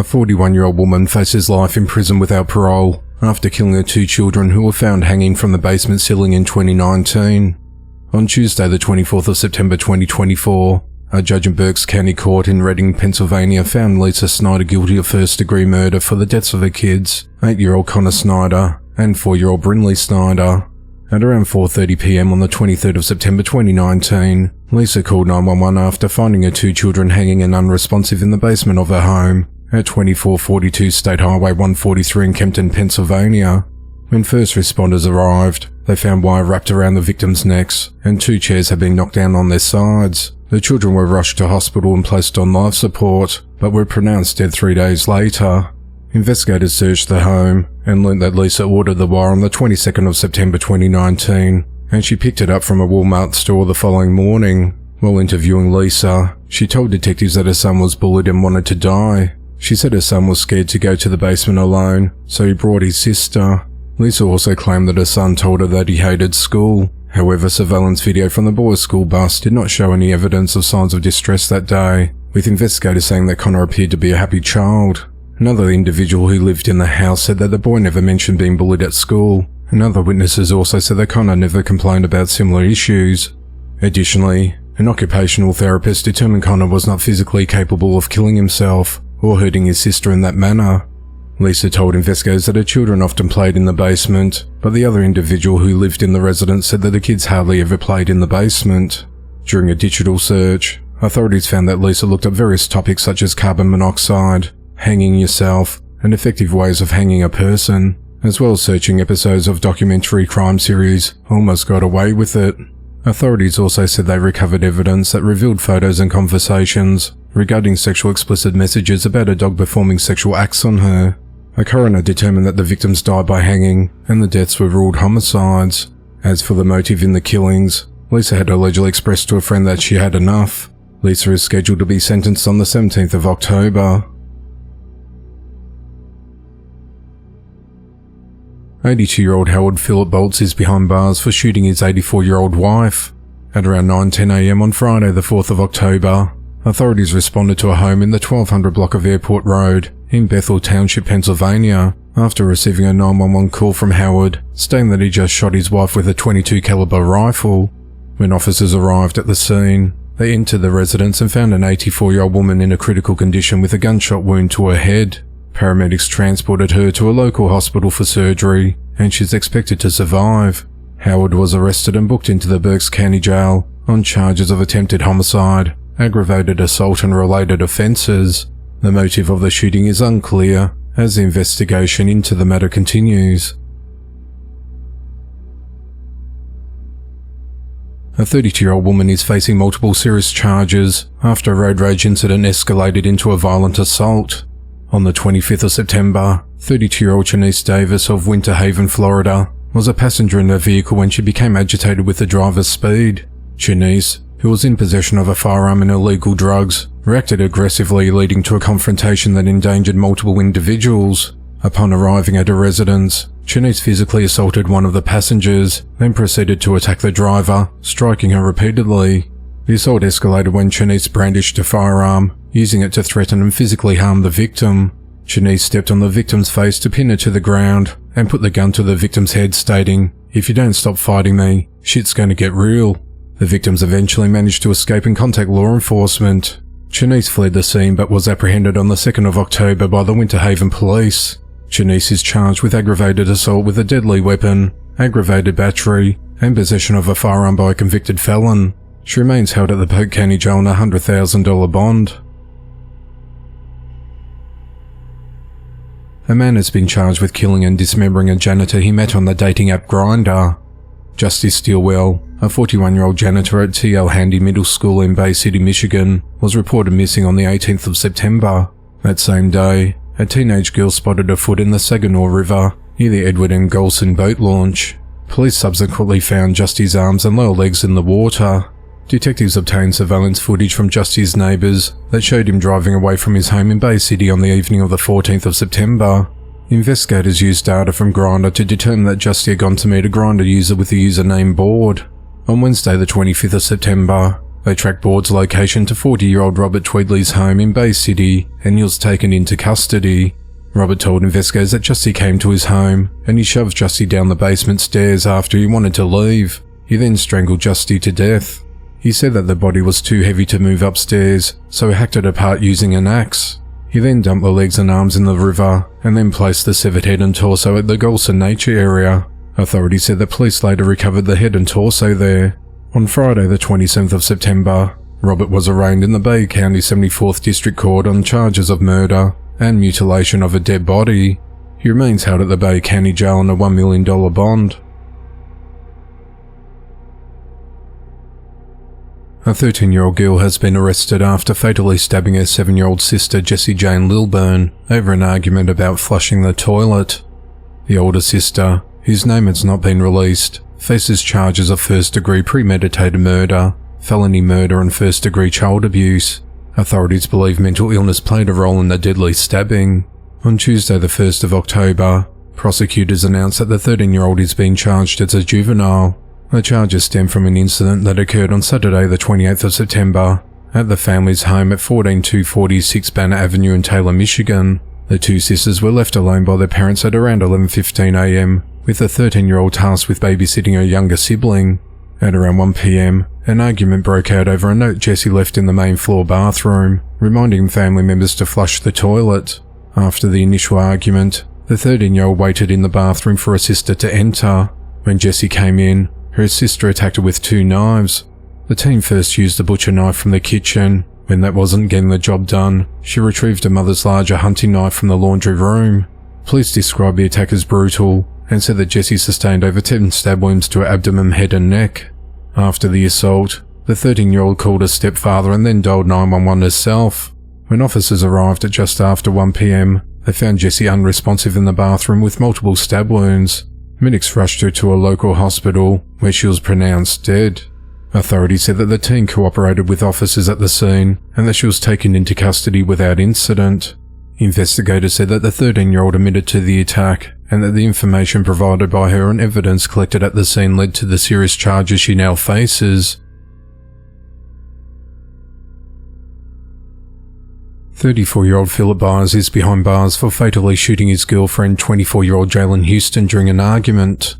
A 41-year-old woman faces life in prison without parole after killing her 2 children who were found hanging from the basement ceiling in 2019. On Tuesday the 24th of September 2024, a judge in Berks County Court in Reading, Pennsylvania found Lisa Snyder guilty of first-degree murder for the deaths of her kids, 8-year-old Connor Snyder and 4-year-old Brinley Snyder. At around 4:30 p.m. on the 23rd of September 2019, Lisa called 911 after finding her 2 children hanging and unresponsive in the basement of her home at 2442 State Highway 143 in Kempton, Pennsylvania. When first responders arrived, they found wire wrapped around the victims' necks and 2 chairs had been knocked down on their sides. The children were rushed to hospital and placed on life support, but were pronounced dead 3 days later. Investigators searched the home and learned that Lisa ordered the wire on the 22nd of September 2019, and she picked it up from a Walmart store the following morning. While interviewing Lisa, she told detectives that her son was bullied and wanted to die. She said her son was scared to go to the basement alone, so he brought his sister. Lisa also claimed that her son told her that he hated school. However, surveillance video from the boys' school bus did not show any evidence of signs of distress that day, with investigators saying that Connor appeared to be a happy child. Another individual who lived in the house said that the boy never mentioned being bullied at school, and other witnesses also said that Connor never complained about similar issues. Additionally, an occupational therapist determined Connor was not physically capable of killing himself or hurting his sister in that manner. Lisa told investigators that her children often played in the basement, but the other individual who lived in the residence said that the kids hardly ever played in the basement. During a digital search, authorities found that Lisa looked up various topics such as carbon monoxide, hanging yourself, and effective ways of hanging a person, as well as searching episodes of documentary crime series Almost Got Away With It. Authorities also said they recovered evidence that revealed photos and conversations regarding sexual explicit messages about a dog performing sexual acts on her. A coroner determined that the victims died by hanging, and the deaths were ruled homicides. As for the motive in the killings, Lisa had allegedly expressed to a friend that she had enough. Lisa is scheduled to be sentenced on the 17th of October. 82-year-old Howard Philip Bolts is behind bars for shooting his 84-year-old wife. At around 9:10 a.m. on Friday the 4th of October, authorities responded to a home in the 1200 block of Airport Road in Bethel Township, Pennsylvania, after receiving a 911 call from Howard stating that he just shot his wife with a .22 caliber rifle. When officers arrived at the scene, they entered the residence and found an 84-year-old woman in a critical condition with a gunshot wound to her head. Paramedics transported her to a local hospital for surgery, and she's expected to survive. Howard was arrested and booked into the Berks County Jail on charges of attempted homicide, aggravated assault and related offences. The motive of the shooting is unclear, as the investigation into the matter continues. A 32-year-old woman is facing multiple serious charges after a road rage incident escalated into a violent assault. On the 25th of September, 32-year-old Janice Davis of Winter Haven, Florida, was a passenger in her vehicle when she became agitated with the driver's speed. Janice, who was in possession of a firearm and illegal drugs, reacted aggressively, leading to a confrontation that endangered multiple individuals. Upon arriving at her residence, Janice physically assaulted one of the passengers, then proceeded to attack the driver, striking her repeatedly. The assault escalated when Janice brandished a firearm, using it to threaten and physically harm the victim. Janice stepped on the victim's face to pin her to the ground and put the gun to the victim's head, stating, "If you don't stop fighting me, shit's going to get real." The victims eventually managed to escape and contact law enforcement. Janice fled the scene but was apprehended on the 2nd of October by the Winter Haven police. Janice is charged with aggravated assault with a deadly weapon, aggravated battery, and possession of a firearm by a convicted felon. She remains held at the Polk County Jail on a $100,000 bond. A man has been charged with killing and dismembering a janitor he met on the dating app Grindr. Justice Stilwell, a 41-year-old janitor at T.L. Handy Middle School in Bay City, Michigan, was reported missing on the 18th of September. That same day, a teenage girl spotted her foot in the Saginaw River near the Edward M. Golson boat launch. Police subsequently found Justy's arms and lower legs in the water. Detectives obtained surveillance footage from Justy's neighbours that showed him driving away from his home in Bay City on the evening of the 14th of September. Investigators used data from Grindr to determine that Justy had gone to meet a Grindr user with the username Board. On Wednesday the 25th of September, They tracked Board's location to 40-year-old Robert Tweedley's home in Bay City, and he was taken into custody. Robert told investigators that Justy came to his home, and he shoved Justy down the basement stairs after he wanted to leave. He then strangled Justy to death. He said that the body was too heavy to move upstairs, so he hacked it apart using an axe. He then dumped the legs and arms in the river, and then placed the severed head and torso at the Golson Nature area. Authorities said that police later recovered the head and torso there. On Friday the 27th of September, Robert was arraigned in the Bay County 74th District Court on charges of murder and mutilation of a dead body. He remains held at the Bay County Jail on a $1 million bond. A 13-year-old girl has been arrested after fatally stabbing her 7-year-old sister Jessie Jane Lilburn over an argument about flushing the toilet. The older sister, whose name has not been released, faces charges of first-degree premeditated murder, felony murder and first-degree child abuse. Authorities believe mental illness played a role in the deadly stabbing. On Tuesday the 1st of October, prosecutors announced that the 13-year-old is being charged as a juvenile. The charges stem from an incident that occurred on Saturday the 28th of September at the family's home at 14246 Banner Avenue in Taylor, Michigan. The two sisters were left alone by their parents at around 11:15 a.m, with the 13-year-old tasked with babysitting her younger sibling. At around 1 p.m, an argument broke out over a note Jessie left in the main floor bathroom, reminding family members to flush the toilet. After the initial argument, the 13-year-old waited in the bathroom for her sister to enter. When Jessie came in, her sister attacked her with 2 knives. The team first used the butcher knife from the kitchen. When that wasn't getting the job done, she retrieved her mother's larger hunting knife from the laundry room. Police described the attack as brutal and said that Jessie sustained over 10 stab wounds to her abdomen, head and neck. After the assault, the 13-year-old called her stepfather and then dialed 911 herself. When officers arrived at just after 1 p.m, they found Jessie unresponsive in the bathroom with multiple stab wounds. Medics rushed her to a local hospital, where she was pronounced dead. Authorities said that the team cooperated with officers at the scene and that she was taken into custody without incident. Investigators said that the 13-year-old admitted to the attack and that the information provided by her and evidence collected at the scene led to the serious charges she now faces. 34-year-old Philip Byers is behind bars for fatally shooting his girlfriend 24-year-old Jalen Houston during an argument.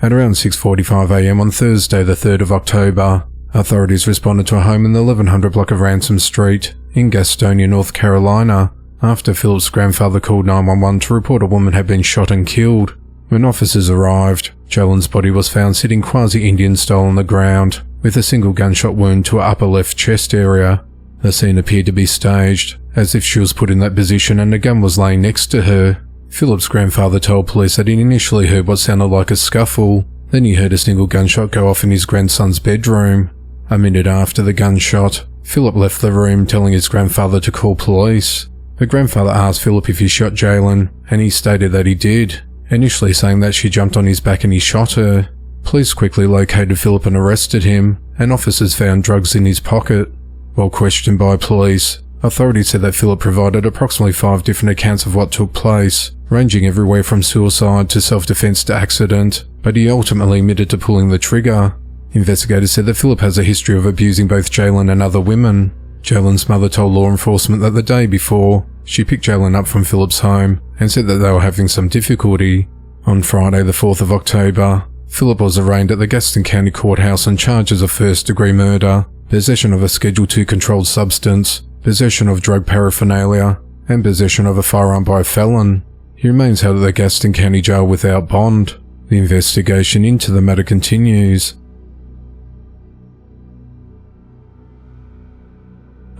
At around 6:45 a.m. on Thursday the 3rd of October, authorities responded to a home in the 1100 block of Ransom Street in Gastonia, North Carolina, after Philip's grandfather called 911 to report a woman had been shot and killed. When officers arrived, Jalen's body was found sitting quasi-Indian style on the ground, with a single gunshot wound to her upper left chest area. The scene appeared to be staged, as if she was put in that position and a gun was laying next to her. Philip's grandfather told police that he initially heard what sounded like a scuffle, then he heard a single gunshot go off in his grandson's bedroom. A minute after the gunshot, Philip left the room telling his grandfather to call police. The grandfather asked Philip if he shot Jalen, and he stated that he did, initially saying that she jumped on his back and he shot her. Police quickly located Philip and arrested him, and officers found drugs in his pocket. While questioned by police, authorities said that Philip provided approximately 5 different accounts of what took place, ranging everywhere from suicide to self-defense to accident, but he ultimately admitted to pulling the trigger. Investigators said that Philip has a history of abusing both Jalen and other women. Jalen's mother told law enforcement that the day before, she picked Jalen up from Philip's home and said that they were having some difficulty. On Friday the 4th of October, Philip was arraigned at the Gaston County Courthouse on charges of first-degree murder, possession of a Schedule II controlled substance, possession of drug paraphernalia, and possession of a firearm by a felon. He remains held at the Gaston County Jail without bond. The investigation into the matter continues.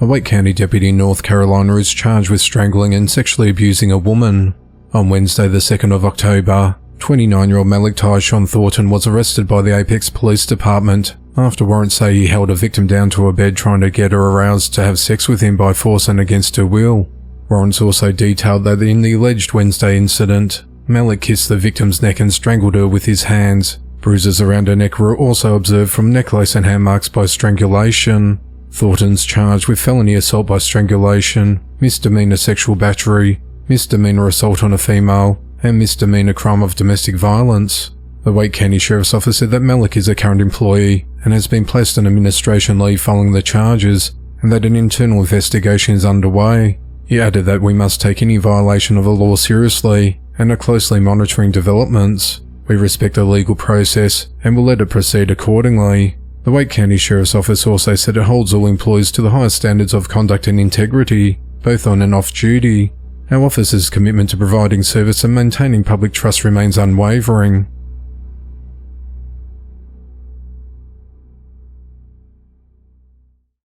A Wake County deputy in North Carolina is charged with strangling and sexually abusing a woman. On Wednesday the 2nd of October, 29-year-old Malik Tyshawn Thornton was arrested by the Apex Police Department after warrants say he held a victim down to a bed trying to get her aroused to have sex with him by force and against her will. Warrants also detailed that in the alleged Wednesday incident, Malik kissed the victim's neck and strangled her with his hands. Bruises around her neck were also observed from necklace and hand marks by strangulation. Thornton's charged with felony assault by strangulation, misdemeanor sexual battery, misdemeanor assault on a female, and misdemeanor crime of domestic violence. The Wake County Sheriff's Office said that Malik is a current employee and has been placed on administration leave following the charges, and that an internal investigation is underway. He added that we must take any violation of the law seriously and are closely monitoring developments. We respect the legal process and will let it proceed accordingly. The Wake County Sheriff's Office also said it holds all employees to the highest standards of conduct and integrity, both on and off duty. Our office's commitment to providing service and maintaining public trust remains unwavering.